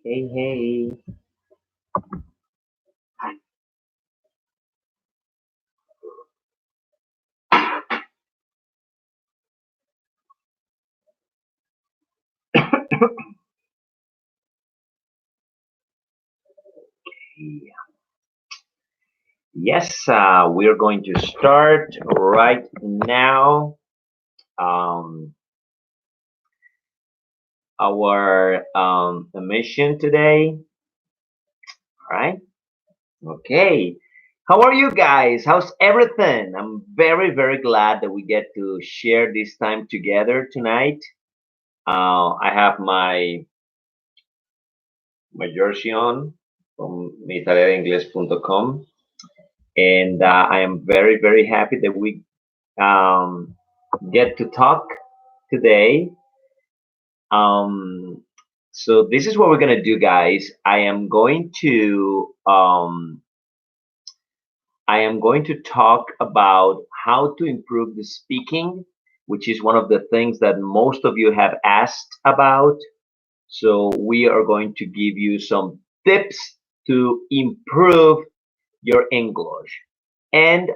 Hey, hey. Yes, we're going to start right now. Um, our emission today. All right. Okay. How are you guys? How's everything? I'm very, very glad that we get to share this time together tonight. I have my jersey on from Inglés.com, and I am very, very happy that we um, get to talk today. Um, so this is what we're gonna do, guys. I am going to talk about how to improve the speaking, which is one of the things that most of you have asked about. So we are going to give you some tips to improve your English. And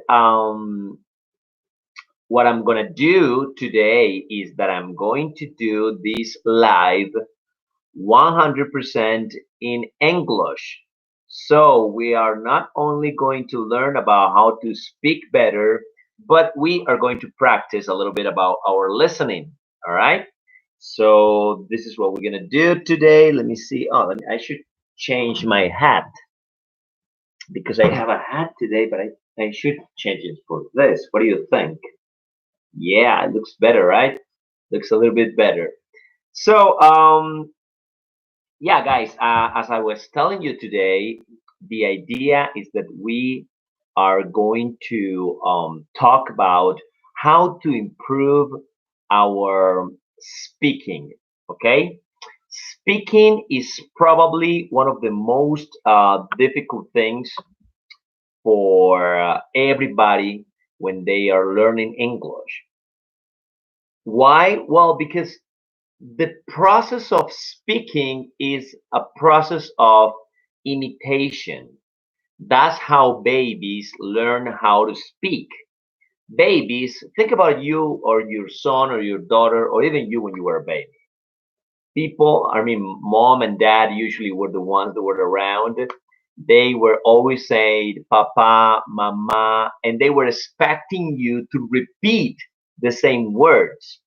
what I'm gonna do today is that I'm going to do this live 100% in English. So we are not only going to learn about how to speak better, but we are going to practice a little bit about our listening. All right. So this is what we're gonna do today. Let me see. Oh, I should change my hat because I have a hat today, but I should change it for this. What do you think? Yeah, it looks better, right? Looks a little bit better. So, yeah, guys, as I was telling you today, the idea is that we are going to talk about how to improve our speaking. Okay, speaking is probably one of the most difficult things for everybody when they are learning English. Why? Well, because the process of speaking is a process of imitation. That's how babies learn how to speak. Babies, think about you or your son or your daughter or even you when you were a baby. People, I mean, mom and dad usually were the ones that were around. They were always saying papa, mama, and they were expecting you to repeat the same words.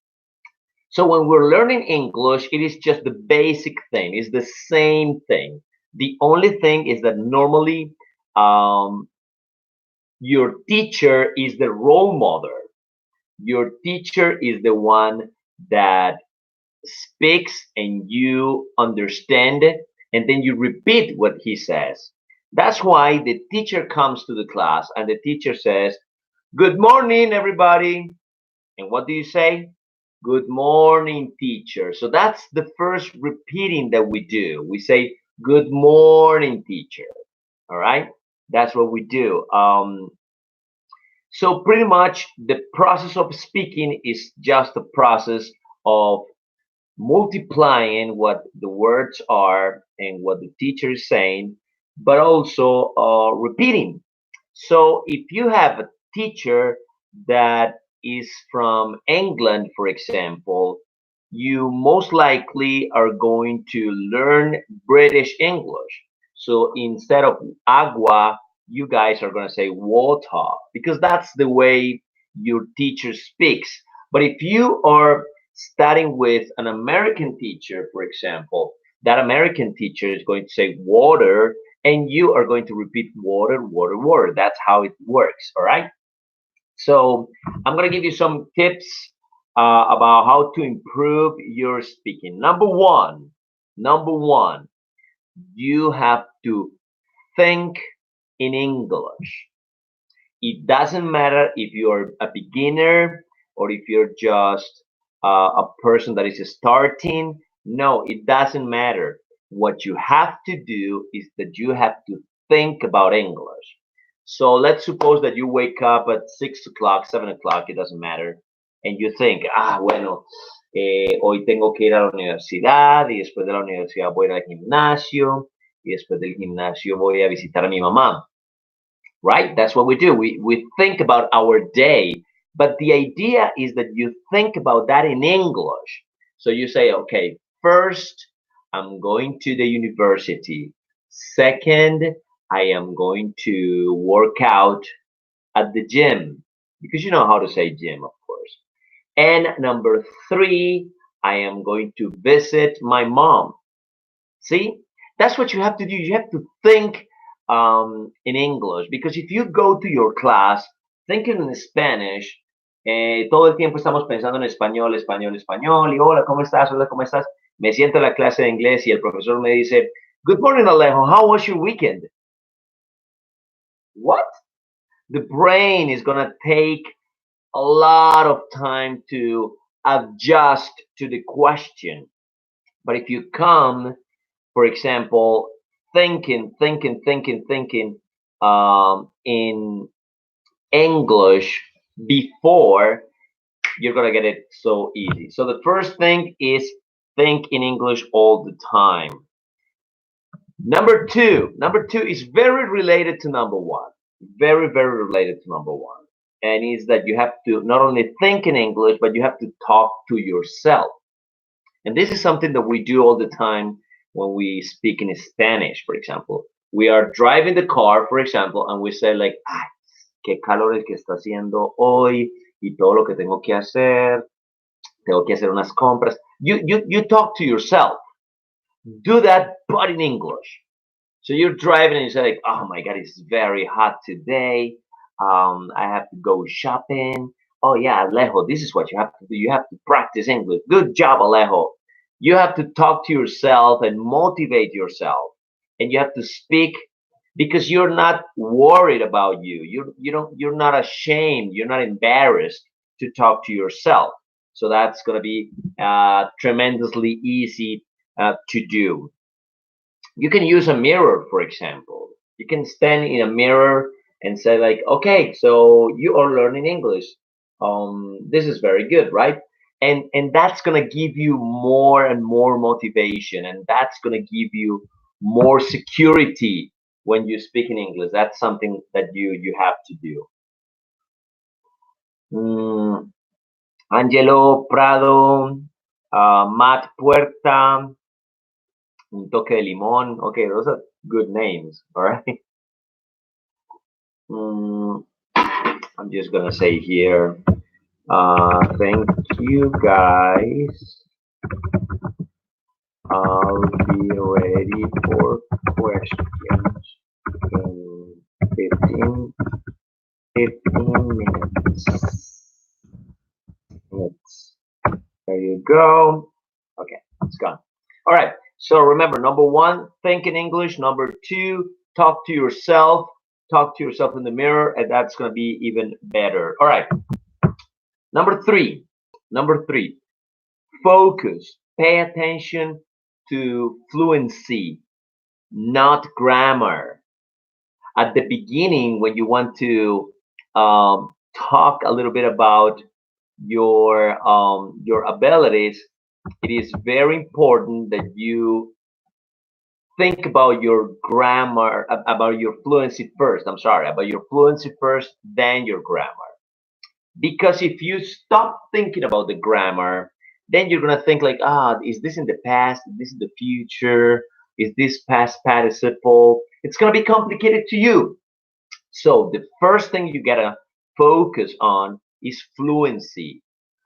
So when we're learning English, it is just the basic thing. It's the same thing. The only thing is that normally um, your teacher is the role model. Your teacher is the one that speaks and you understand it, and then you repeat what he says. That's why the teacher comes to the class and the teacher says, "Good morning, everybody." And what do you say? Good morning, teacher. So that's the first repeating that we do. We say, Good morning, teacher. All right. That's what we do. So pretty much the process of speaking is just a process of multiplying what the words are and what the teacher is saying, but also repeating. So if you have a teacher that is from England, for example, you most likely are going to learn British English. So instead of agua, you guys are going to say water because that's the way your teacher speaks. But if you are studying with an American teacher, for example, that American teacher is going to say water and you are going to repeat water, water, water. That's how it works. All right. So I'm going to give you some tips about how to improve your speaking. Number one, you have to think in English. It doesn't matter if you're a beginner or if you're just a person that is starting. No, it doesn't matter. What you have to do is that you have to think about English. So let's suppose that you wake up at 6 o'clock, 7 o'clock, it doesn't matter, and you think, bueno, Hoy tengo que ir a la universidad y después de la universidad voy al gimnasio y después del gimnasio voy a visitar a mi mamá. Right? That's what we do. We think about our day, but the idea is that you think about that in English. So you say, okay, first, I'm going to the university. Second, I am going to work out at the gym because you know how to say gym, of course. And number three, I am going to visit my mom. See, that's what you have to do. You have to think in English because if you go to your class thinking in Spanish, todo el tiempo estamos pensando en español, español, español, y hola, ¿cómo estás? Hola, ¿cómo estás? Me siento en la clase de inglés y el profesor me dice, Good morning, Alejo, how was your weekend? What? The brain is going to take a lot of time to adjust to the question. But if you come, for example, thinking in English before, you're gonna get it so easy. So the first thing is think in English all the time. Number two is very related to number one. Very, very related to number one. And is that you have to not only think in English, but you have to talk to yourself. And this is something that we do all the time when we speak in Spanish, for example. We are driving the car, for example, and we say like, ay, qué calor el que está haciendo hoy y todo lo que tengo que hacer unas compras. You talk to yourself. Do that, but in English. So you're driving and you say like, oh my God, it's very hot today. I have to go shopping. Oh yeah, Alejo, this is what you have to do. You have to practice English. Good job, Alejo. You have to talk to yourself and motivate yourself. And you have to speak because you're not worried about you. You're not ashamed. You're not embarrassed to talk to yourself. So that's gonna be tremendously easy to do. You can use a mirror, for example. You can stand in a mirror and say like, okay, so you are learning English. This is very good, right? And that's gonna give you more and more motivation, and that's gonna give you more security when you speak in English. That's something that you have to do. Mm, Angelo Prado, Matt Puerta, Un Toque de Limón. Okay, those are good names, all right? Mm, I'm just gonna say here, thank you guys. I'll be ready for questions in 15 minutes. There you go. Okay, it's gone. All right. So remember, number one, think in English. Number two, talk to yourself. Talk to yourself in the mirror, and that's going to be even better. All right. Number three. Number three, focus. Pay attention to fluency, not grammar. At the beginning, when you want to talk a little bit about your abilities, it is very important that you think about your grammar, about your fluency first. I'm sorry, about your fluency first, then your grammar. Because if you stop thinking about the grammar, then you're gonna think like, is this in the past? Is this in the future? Is this past participle? It's gonna be complicated to you. So the first thing you gotta focus on is fluency.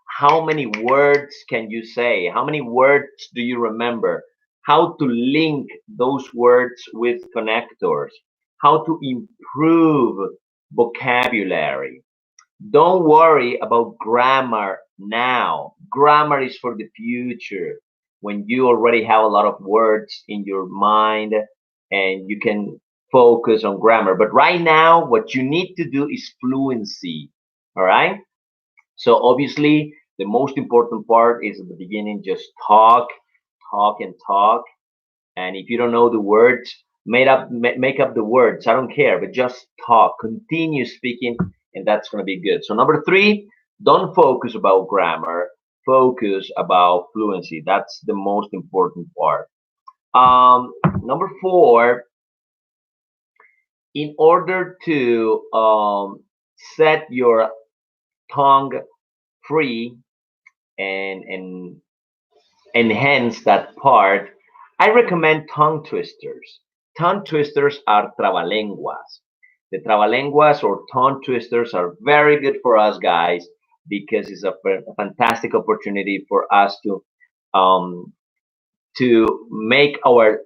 How many words can you say? How many words do you remember? How to link those words with connectors? How to improve vocabulary? Don't worry about grammar now. Grammar is for the future when you already have a lot of words in your mind and you can focus on grammar. But right now, what you need to do is fluency. All right. So obviously, the most important part is at the beginning, just talk, talk, and talk. And if you don't know the words, make up the words. I don't care, but just talk. Continue speaking, and that's going to be good. So number three, don't focus about grammar. focus about fluency. That's the most important part. Number four, in order to set your tongue free and enhance that part, I recommend tongue twisters. Tongue twisters are trabalenguas. The trabalenguas or tongue twisters are very good for us guys because it's a fantastic opportunity for us um, to make our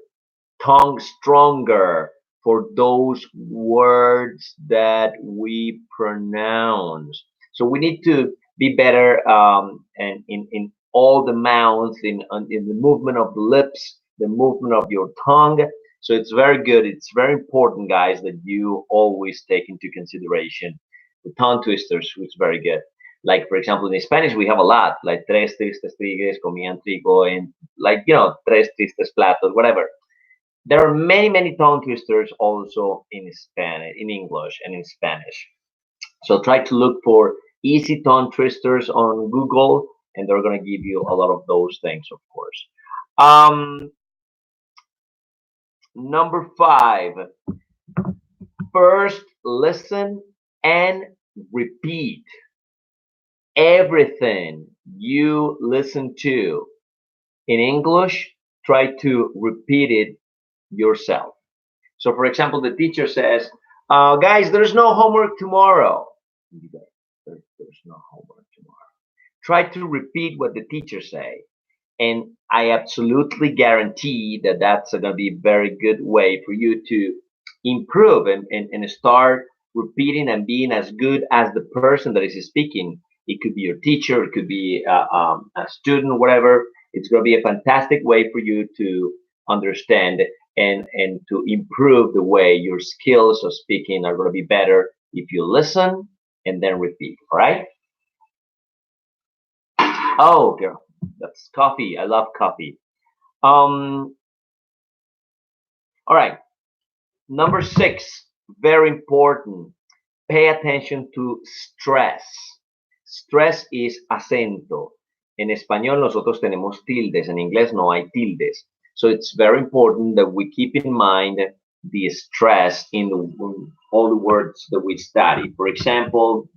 tongue stronger for those words that we pronounce. So we need to be better and in all the mouths, in the movement of the lips, the movement of your tongue. So it's very good. It's very important, guys, that you always take into consideration the tongue twisters, which is very good. Like for example, in Spanish we have a lot, like tres tristes tigres comían trigo, and like tres tristes platos, whatever. There are many, many tongue twisters also in Spanish, in English, and in Spanish. So try to look for easy tongue twisters on Google, and they're going to give you a lot of those things, of course. Number five, first listen and repeat everything you listen to in English. Try to repeat it yourself. So, for example, the teacher says, guys, there's no homework tomorrow. You go, there's no homework tomorrow. Try to repeat what the teacher say. And I absolutely guarantee that that's going to be a very good way for you to improve and start repeating and being as good as the person that is speaking. It could be your teacher, it could be a student, whatever. It's going to be a fantastic way for you to understand and to improve the way your skills of speaking are going to be better if you listen and then repeat. All right. Oh, girl, that's coffee. I love coffee. Um, all right. Number six, very important. Pay attention to stress. Stress is acento. En español nosotros tenemos tildes. En inglés no hay tildes. So it's very important that we keep in mind the stress in all the words that we study. For example,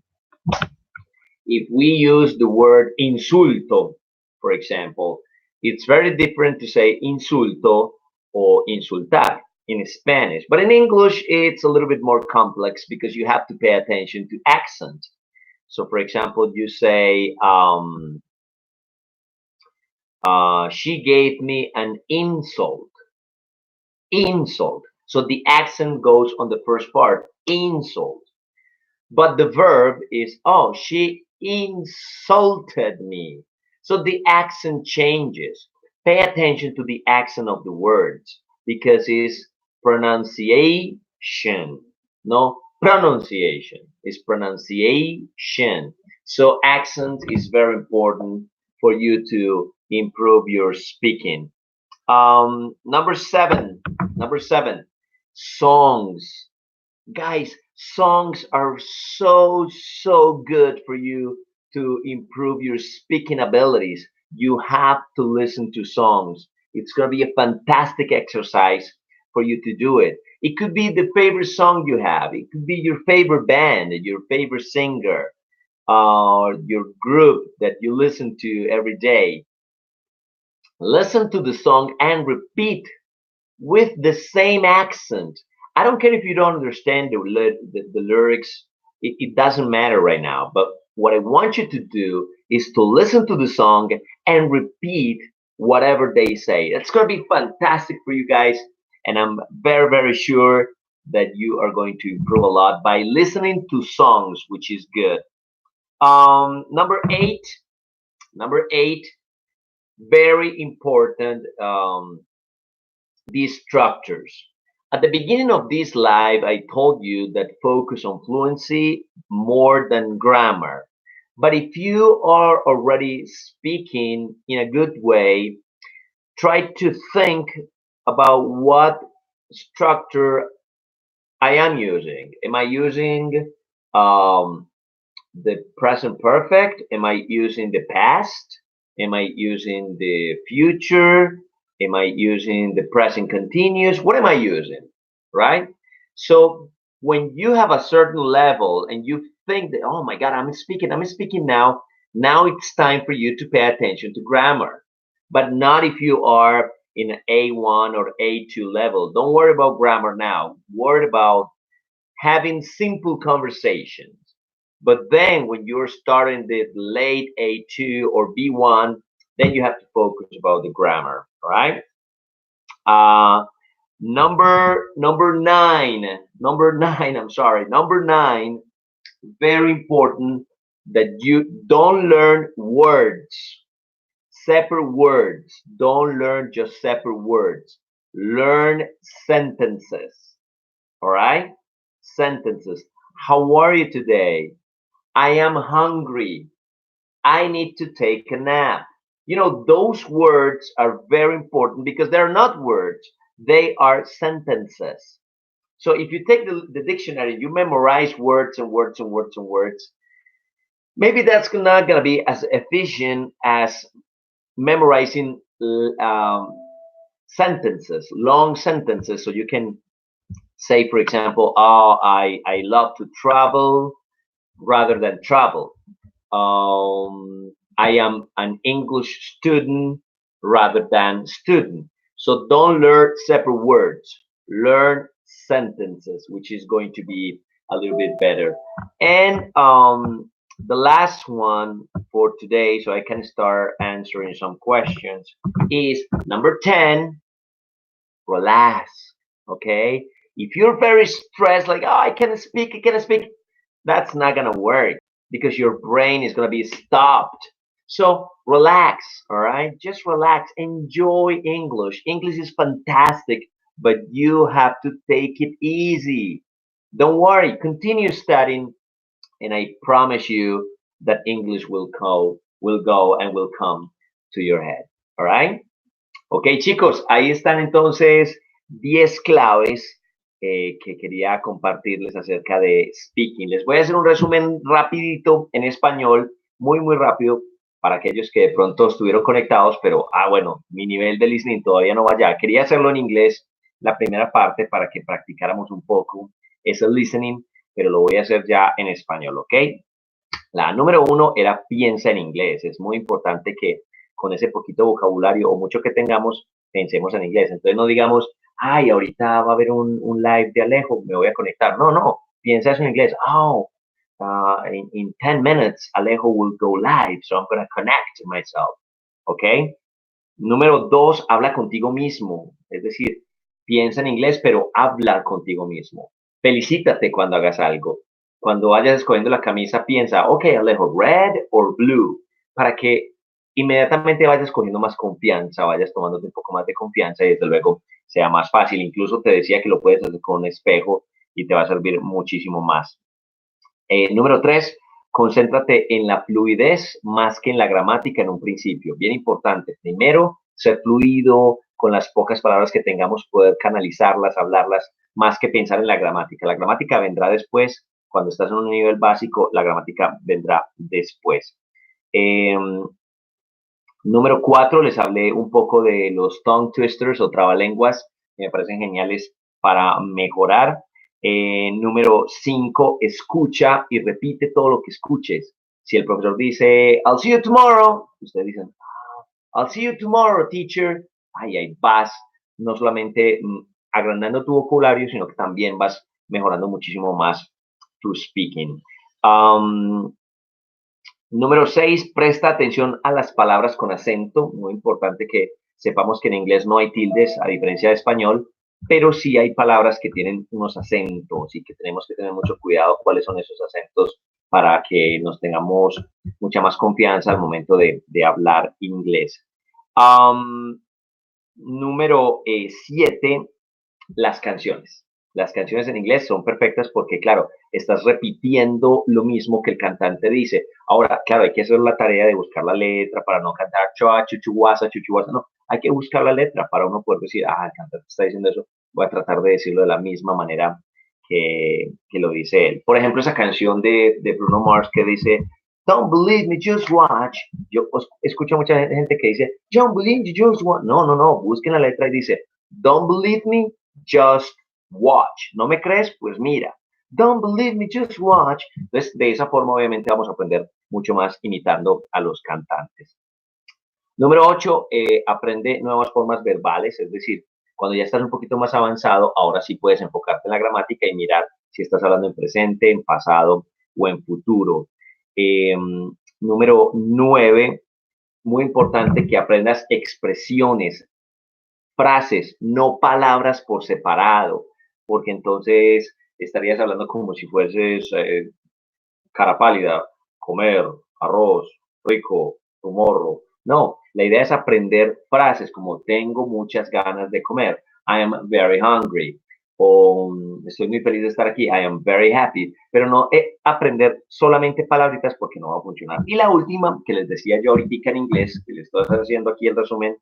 if we use the word insulto, for example, it's very different to say insulto or insultar in Spanish. But in English, it's a little bit more complex because you have to pay attention to accent. So, for example, you say, she gave me an insult. Insult. So the accent goes on the first part, insult. But the verb is, oh, she insulted me. So the accent changes. Pay attention to the accent of the words because it's pronunciation, no pronunciation. It's pronunciation. So accent is very important for you to improve your speaking. Number seven. Number seven. Songs. Guys, songs are so good for you to improve your speaking abilities. You have to listen to songs. It's going to be a fantastic exercise for you to do it. It could be the favorite song you have. It could be your favorite band, your favorite singer, your group that you listen to every day. Listen to the song and repeat with the same accent. I don't care if you don't understand the lyrics, it doesn't matter right now. But what I want you to do is to listen to the song and repeat whatever they say. It's going to be fantastic for you guys. And I'm very, very sure that you are going to improve a lot by listening to songs, which is good. Number eight, number eight, very important. These structures. At the beginning of this live, I told you that focus on fluency more than grammar. But if you are already speaking in a good way, try to think about what structure I am using. Am I using um, the present perfect? Am I using the past? Am I using the future? Am I using the present continuous? What am I using? Right? So when you have a certain level and you think that, oh my God, I'm speaking now. Now it's time for you to pay attention to grammar, but not if you are in an A1 or A2 level. Don't worry about grammar now. Worry about having simple conversations. But then when you're starting the late A2 or B1, then you have to focus about the grammar, all right? Uh, number nine, I'm sorry, number nine, very important that you don't learn words, separate words. Don't learn just separate words. Learn sentences, all right? Sentences. How are you today? I am hungry. I need to take a nap. You know, those words are very important because they're not words, they are sentences. So if you take the dictionary, you memorize words and words and words and words, maybe that's not going to be as efficient as memorizing sentences, long sentences. So you can say, for example, oh, I love to travel rather than travel. I am an English student rather than student. So don't learn separate words. Learn sentences, which is going to be a little bit better. And the last one for today, so I can start answering some questions, is number 10, relax. Okay? If you're very stressed, like, oh, I can't speak, that's not going to work because your brain is going to be stopped. So relax, all right? Just relax. Enjoy English. English is fantastic, but you have to take it easy. Don't worry. Continue studying, and I promise you that English will go and will come to your head. All right? Ok, chicos, ahí están entonces 10 claves que quería compartirles acerca de speaking. Les voy a hacer un resumen rapidito en español, muy, muy rápido, para aquellos que de pronto estuvieron conectados, pero, bueno, mi nivel de listening todavía no va allá. Quería hacerlo en inglés, la primera parte, para que practicáramos un poco ese listening, pero lo voy a hacer ya en español, ¿ok? La número 1 era piensa en inglés. Es muy importante que con ese poquito vocabulario o mucho que tengamos, pensemos en inglés. Entonces no digamos, ay, ahorita va a haber un live de Alejo, me voy a conectar. No, no, piensa eso en inglés. Oh, in 10 minutes, Alejo will go live, so I'm going to connect myself. ¿Ok? Número 2, habla contigo mismo. Es decir, piensa en inglés, pero habla contigo mismo. Felicítate cuando hagas algo. Cuando vayas escogiendo la camisa, piensa, ok, Alejo, red or blue, para que inmediatamente vayas cogiendo más confianza, vayas tomándote un poco más de confianza y desde luego sea más fácil. Incluso te decía que lo puedes hacer con un espejo y te va a servir muchísimo más. Número 3, concéntrate en la fluidez más que en la gramática en un principio. Bien importante. Primero, ser fluido con las pocas palabras que tengamos, poder canalizarlas, hablarlas, más que pensar en la gramática. La gramática vendrá después. Cuando estás en un nivel básico, la gramática vendrá después. Número 4, les hablé un poco de los tongue twisters o trabalenguas, que me parecen geniales para mejorar. Número 5, escucha y repite todo lo que escuches. Si el profesor dice, I'll see you tomorrow, ustedes dicen, I'll see you tomorrow, teacher. Ahí vas, no solamente agrandando tu vocabulario, sino que también vas mejorando muchísimo más tu speaking. Número 6, presta atención a las palabras con acento. Muy importante que sepamos que en inglés no hay tildes, a diferencia de español, pero sí hay palabras que tienen unos acentos y que tenemos que tener mucho cuidado cuáles son esos acentos para que nos tengamos mucha más confianza al momento de hablar inglés. Número 7, las canciones. Las canciones en inglés son perfectas porque, claro, estás repitiendo lo mismo que el cantante dice. Ahora, claro, hay que hacer la tarea de buscar la letra para no cantar choa, chuchuguasa, chuchuguasa. No, hay que buscar la letra para uno poder decir, el cantante está diciendo eso. Voy a tratar de decirlo de la misma manera que lo dice él. Por ejemplo, esa canción de Bruno Mars que dice, Don't believe me, just watch. Yo escucho a mucha gente que dice, don't believe me, just watch. No, no, no, busquen la letra y dice, don't believe me, just watch. ¿No me crees? Pues mira. Don't believe me, just watch. Entonces, de esa forma, obviamente, vamos a aprender mucho más imitando a los cantantes. Número 8, aprende nuevas formas verbales, es decir, cuando ya estás un poquito más avanzado, ahora sí puedes enfocarte en la gramática y mirar si estás hablando en presente, en pasado o en futuro. Eh, Número 9, muy importante que aprendas expresiones, frases, no palabras por separado, porque entonces estarías hablando como si fueses cara pálida, comer, arroz, rico, tomorrow. No, la idea es aprender frases como tengo muchas ganas de comer, I am very hungry, o estoy muy feliz de estar aquí, I am very happy, pero no aprender solamente palabritas porque no va a funcionar. Y la última, que les decía yo ahorita en inglés, que les estoy haciendo aquí el resumen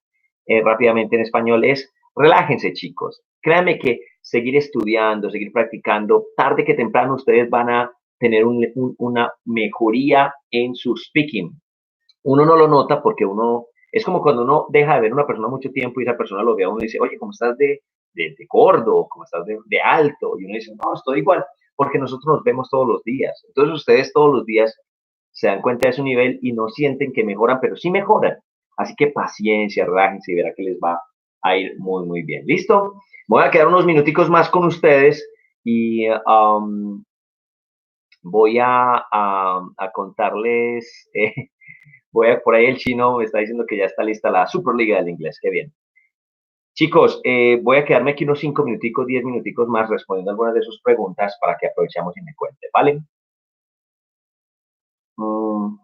rápidamente en español, es relájense, chicos. Créanme que seguir estudiando, seguir practicando, tarde que temprano ustedes van a tener una mejoría en su speaking. Uno no lo nota porque uno, es como cuando uno deja de ver a una persona mucho tiempo y esa persona lo ve a uno y dice, oye, ¿cómo estás de gordo? ¿Cómo estás de alto? Y uno dice, no, estoy igual, porque nosotros nos vemos todos los días. Entonces ustedes todos los días se dan cuenta de su nivel y no sienten que mejoran, pero sí mejoran. Así que paciencia, relájense y verá que les va a ir muy, muy bien. ¿Listo? Voy a quedar unos minuticos más con ustedes y voy a contarles, por ahí el chino me está diciendo que ya está lista la Superliga del Inglés, qué bien. Chicos, voy a quedarme aquí unos 5 minuticos, 10 minuticos más respondiendo algunas de sus preguntas para que aprovechemos y me cuente, ¿vale? Mm,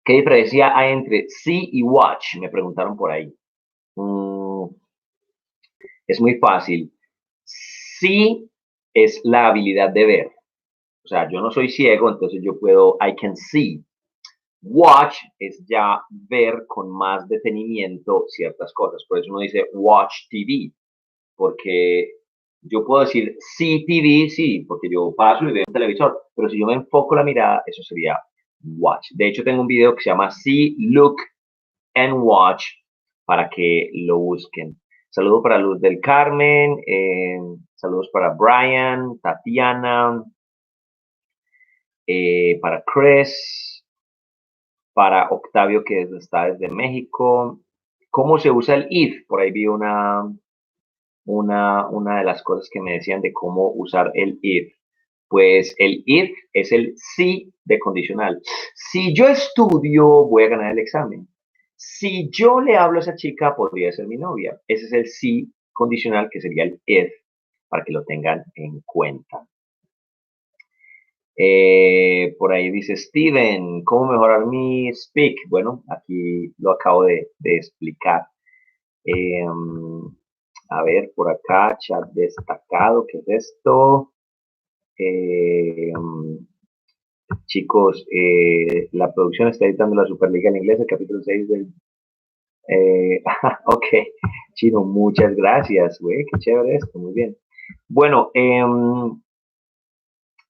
¿Qué diferencia hay entre see y watch? Me preguntaron por ahí. Mm, es muy fácil. See es la habilidad de ver. O sea, yo no soy ciego, entonces yo puedo, I can see. Watch es ya ver con más detenimiento ciertas cosas. Por eso uno dice watch TV, porque yo puedo decir sí TV, sí, porque yo paso y veo un televisor, pero si yo me enfoco la mirada, eso sería watch. De hecho, tengo un video que se llama See, Look and Watch para que lo busquen. Saludos para Luz del Carmen, saludos para Brian, Tatiana, para Chris, para Octavio que está desde México. ¿Cómo se usa el if? Por ahí vi una de las cosas que me decían de cómo usar el if. Pues el if es el sí de condicional. Si yo estudio, voy a ganar el examen. Si yo le hablo a esa chica, podría ser mi novia. Ese es el sí condicional, que sería el if, para que lo tengan en cuenta. Por ahí dice Steven, ¿cómo mejorar mi speak? Bueno, aquí lo acabo de explicar. Eh, a ver, por acá, chat destacado, ¿qué es esto? Eh, Chicos, la producción está editando la Superliga en inglés, el capítulo 6 del... ok, Chino, muchas gracias, güey, qué chévere esto, muy bien. Bueno,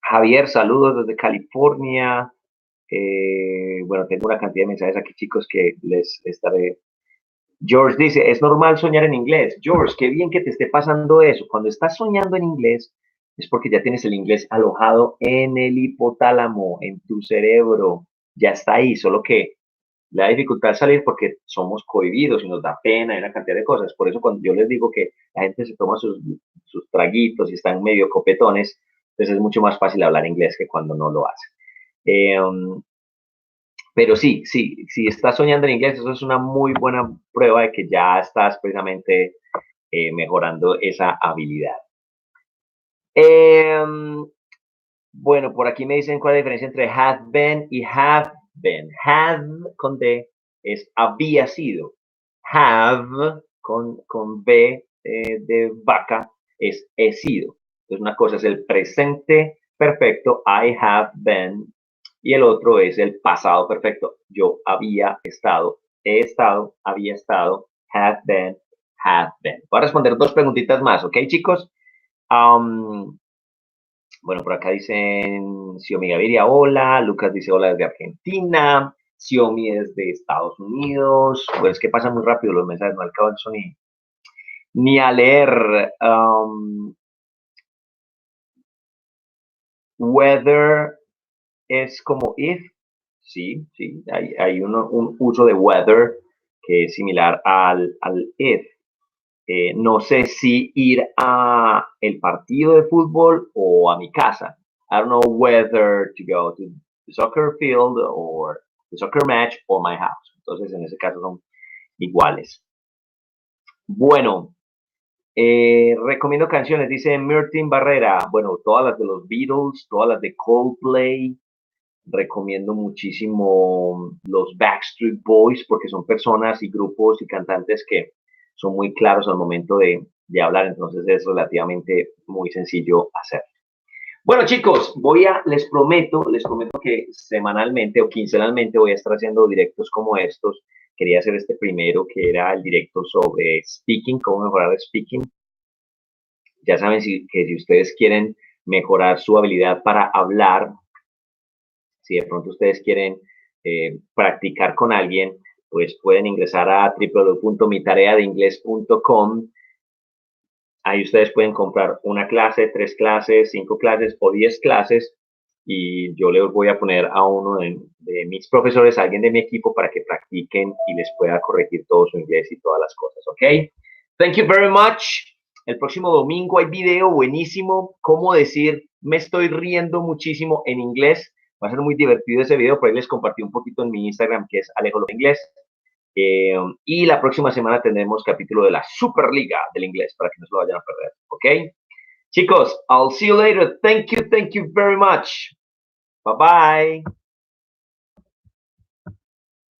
Javier, saludos desde California. Bueno, tengo una cantidad de mensajes aquí, chicos, que les estaré. George dice, es normal soñar en inglés. George, qué bien que te esté pasando eso. Cuando estás soñando en inglés, es porque ya tienes el inglés alojado en el hipotálamo, en tu cerebro. Ya está ahí, solo que le da dificultad salir porque somos cohibidos y nos da pena y una cantidad de cosas. Por eso cuando yo les digo que la gente se toma sus traguitos y están medio copetones, entonces es mucho más fácil hablar inglés que cuando no lo hace. Pero sí, sí, si estás soñando en inglés, eso es una muy buena prueba de que ya estás precisamente mejorando esa habilidad. Eh, bueno, por aquí me dicen cuál es la diferencia entre have been y have been. Have con D es había sido. Have con B de vaca es he sido. Entonces una cosa es el presente perfecto, I have been, y el otro es el pasado perfecto. Yo había estado, he estado, había estado, have been, have been. Voy a responder dos preguntitas más, ¿ok, chicos? Um, Bueno, por acá dicen Xiomi Gaviria, hola. Lucas dice hola desde Argentina. Xiomi desde Estados Unidos. Pues que pasa muy rápido los mensajes, no alcanzo ni a leer. Weather es como if. Sí, sí. Hay un uso de weather que es similar al if. No sé si ir a el partido de fútbol o a mi casa. I don't know whether to go to the soccer field or the soccer match or my house. Entonces, en ese caso son iguales. Bueno, recomiendo canciones, dice Mirtin Barrera. Bueno, todas las de los Beatles, todas las de Coldplay. Recomiendo muchísimo los Backstreet Boys porque son personas y grupos y cantantes que son muy claros al momento de hablar, entonces es relativamente muy sencillo hacer. Bueno, chicos, les prometo que semanalmente o quincenalmente voy a estar haciendo directos como estos. Quería hacer este primero, que era el directo sobre speaking, cómo mejorar el speaking. Ya saben que si ustedes quieren mejorar su habilidad para hablar, si de pronto ustedes quieren practicar con alguien, pues pueden ingresar a www.mitareadeingles.com. Ahí ustedes pueden comprar una clase, 3 clases, 5 clases o 10 clases y yo les voy a poner a uno de mis profesores, a alguien de mi equipo para que practiquen y les pueda corregir todo su inglés y todas las cosas, ¿ok? Thank you very much. El próximo domingo hay video buenísimo, cómo decir me estoy riendo muchísimo en inglés. Va a ser muy divertido ese video, por ahí les compartí un poquito en mi Instagram, que es Alejo Lopera Inglés. Y la próxima semana tendremos capítulo de la Superliga del Inglés, para que no se lo vayan a perder, ¿ok? Chicos, I'll see you later. Thank you very much. Bye bye.